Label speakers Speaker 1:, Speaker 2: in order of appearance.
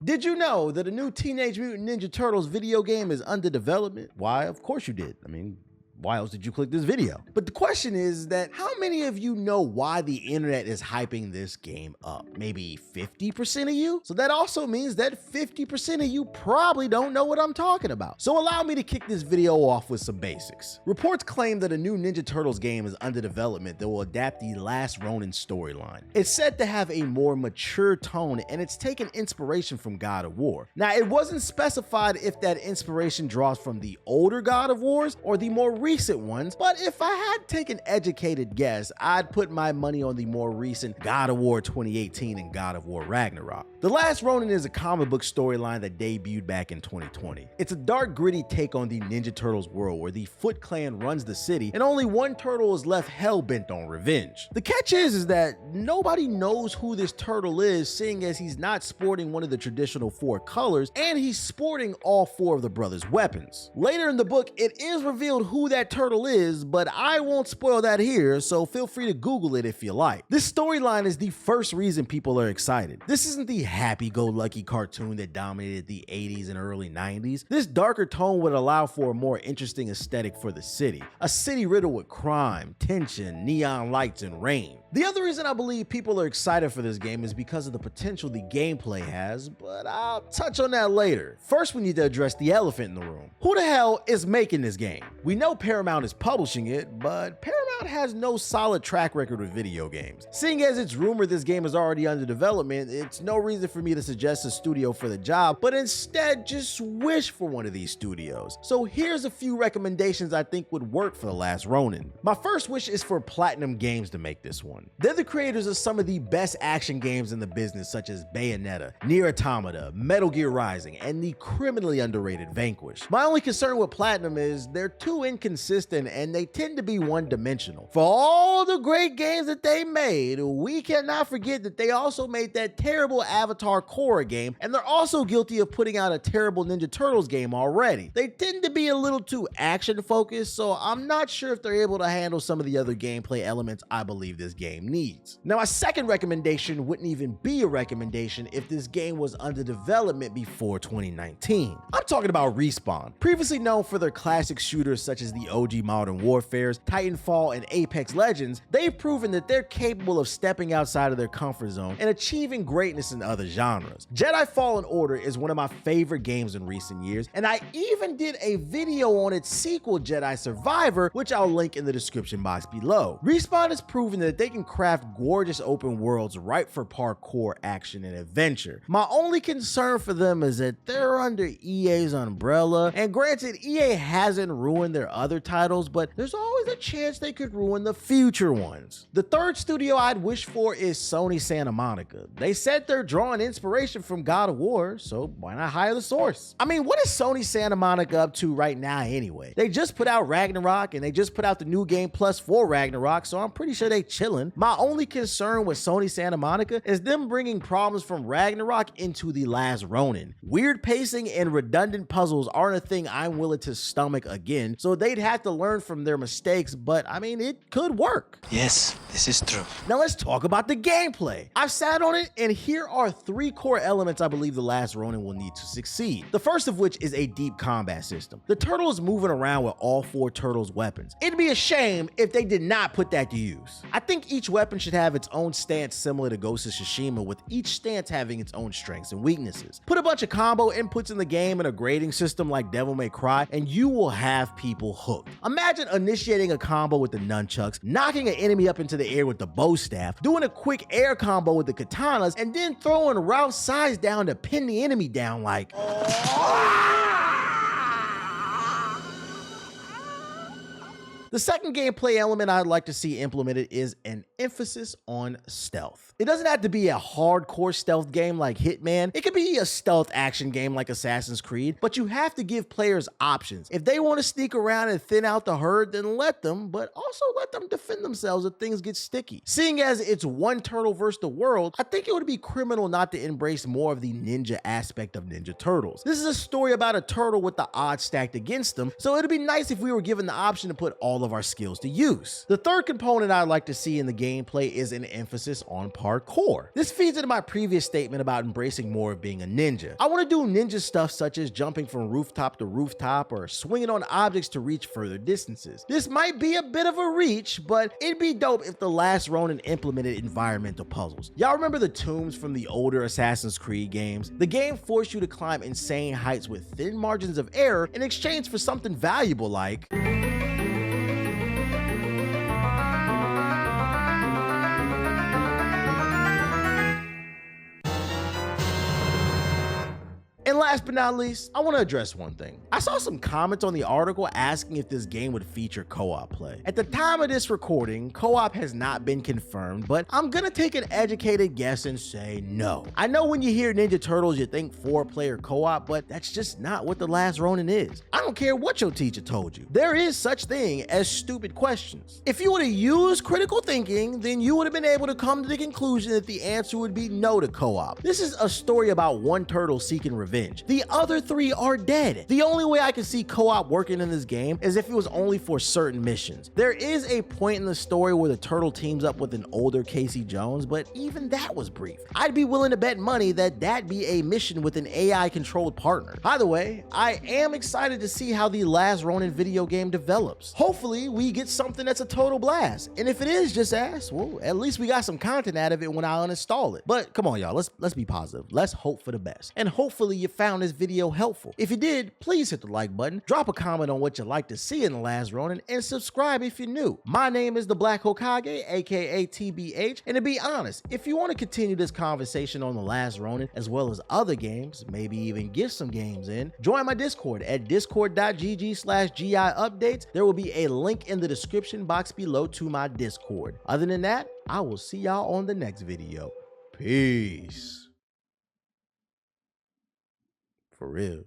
Speaker 1: Did you know that a new Teenage Mutant Ninja Turtles video game is under development? Why, of course you did. Why else did you click this video? But the question is that how many of you know why the internet is hyping this game up? Maybe 50% of you? So that also means that 50% of you probably don't know what I'm talking about. So allow me to kick this video off with some basics. Reports claim that a new Ninja Turtles game is under development that will adapt the Last Ronin storyline. It's said to have a more mature tone and it's taken inspiration from God of War. Now, it wasn't specified if that inspiration draws from the older God of Wars or the more recent ones, but if I had to take an educated guess, I'd put my money on the more recent God of War 2018 and God of War Ragnarok. The Last Ronin is a comic book storyline that debuted back in 2020. It's a dark, gritty take on the Ninja Turtles world where the Foot Clan runs the city and only one turtle is left hell-bent on revenge. The catch is that nobody knows who this turtle is, seeing as he's not sporting one of the traditional 4 colors and he's sporting all 4 of the brothers' weapons. Later in the book, it is revealed who that turtle is, but I won't spoil that here, so feel free to Google it if you like. This storyline is the first reason people are excited. This isn't the happy-go-lucky cartoon that dominated the 80s and early 90s. This darker tone would allow for a more interesting aesthetic for the city. A city riddled with crime, tension, neon lights, and rain. The other reason I believe people are excited for this game is because of the potential the gameplay has, but I'll touch on that later. First, we need to address the elephant in the room. Who the hell is making this game? We know Paramount is publishing it, but Paramount has no solid track record with video games. Seeing as it's rumored this game is already under development, it's no reason for me to suggest a studio for the job, but instead just wish for one of these studios. So here's a few recommendations I think would work for The Last Ronin. My first wish is for Platinum Games to make this one. They're the creators of some of the best action games in the business, such as Bayonetta, Nier Automata, Metal Gear Rising, and the criminally underrated Vanquish. My only concern with Platinum is they're too inconsistent and they tend to be one-dimensional. For all the great games that they made, we cannot forget that they also made that terrible Avatar Korra game, and they're also guilty of putting out a terrible Ninja Turtles game already. They tend to be a little too action-focused, so I'm not sure if they're able to handle some of the other gameplay elements I believe this game needs. Now, my second recommendation wouldn't even be a recommendation if this game was under development before 2019. I'm talking about Respawn. Previously known for their classic shooters such as the OG Modern Warfares, Titanfall, and Apex Legends, they've proven that they're capable of stepping outside of their comfort zone and achieving greatness in other genres. Jedi Fallen Order is one of my favorite games in recent years, and I even did a video on its sequel, Jedi Survivor, which I'll link in the description box below. Respawn has proven that they can craft gorgeous open worlds ripe for parkour, action, and adventure. My only concern for them is that they're under EA's umbrella, and granted, EA hasn't ruined their other titles, but there's always a chance they could ruin the future ones. The third studio I'd wish for is Sony Santa Monica. They said they're drawing inspiration from God of War, so why not hire the source? What is Sony Santa Monica up to right now anyway? They just put out Ragnarok, and they just put out the new game plus for Ragnarok, so I'm pretty sure they chillin'. My only concern with Sony Santa Monica is them bringing problems from Ragnarok into The Last Ronin. Weird pacing and redundant puzzles aren't a thing I'm willing to stomach again, so they'd have to learn from their mistakes, but it could work.
Speaker 2: Yes, this is true.
Speaker 1: Now let's talk about the gameplay. I've sat on it, and here are 3 core elements I believe The Last Ronin will need to succeed. The first of which is a deep combat system. The turtle is moving around with all 4 turtles' weapons. It'd be a shame if they did not put that to use. I think each weapon should have its own stance similar to Ghost of Tsushima, with each stance having its own strengths and weaknesses. Put a bunch of combo inputs in the game and a grading system like Devil May Cry, and you will have people hooked. Imagine initiating a combo with the nunchucks, knocking an enemy up into the air with the bow staff, doing a quick air combo with the katanas, and then throwing Ralph's sides down to pin the enemy down like... The second gameplay element I'd like to see implemented is an emphasis on stealth. It doesn't have to be a hardcore stealth game like Hitman. It could be a stealth action game like Assassin's Creed, but you have to give players options. If they want to sneak around and thin out the herd, then let them, but also let them defend themselves if things get sticky. Seeing as it's one turtle versus the world, I think it would be criminal not to embrace more of the ninja aspect of Ninja Turtles. This is a story about a turtle with the odds stacked against them, so it'd be nice if we were given the option to put all all of our skills to use. The third component I'd like to see in the gameplay is an emphasis on parkour. This feeds into my previous statement about embracing more of being a ninja. I want to do ninja stuff such as jumping from rooftop to rooftop or swinging on objects to reach further distances. This might be a bit of a reach, but it'd be dope if the Last Ronin implemented environmental puzzles. Y'all remember the tombs from the older Assassin's Creed games? The game forced you to climb insane heights with thin margins of error in exchange for something valuable like And last but not least, I want to address one thing. I saw some comments on the article asking if this game would feature co-op play. At the time of this recording, co-op has not been confirmed, but I'm gonna take an educated guess and say no. I know when you hear Ninja Turtles, you think 4-player co-op, but that's just not what The Last Ronin is. I don't care what your teacher told you. There is such thing as stupid questions. If you would have used critical thinking, then you would have been able to come to the conclusion that the answer would be no to co-op. This is a story about one turtle seeking revenge. The other 3 are dead. The only way I can see co-op working in this game is if it was only for certain missions. There is a point in the story where the turtle teams up with an older Casey Jones, but even that was brief. I'd be willing to bet money that that'd be a mission with an AI-controlled partner. Either way, I am excited to see how the Last Ronin video game develops. Hopefully, we get something that's a total blast. And if it is just ass, well, at least we got some content out of it when I uninstall it. But come on, y'all, let's be positive. Let's hope for the best. And hopefully you found this video helpful. If you did, please hit the like button, drop a comment on what you'd like to see in The Last Ronin, and subscribe if you're new. My name is the Black Hokage, aka TBH, and to be honest, if you want to continue this conversation on The Last Ronin as well as other games, maybe even get some games in, join my Discord at discord.gg/GI updates. There will be a link in the description box below to my Discord. Other than that, I will see y'all on the next video. Peace. For real.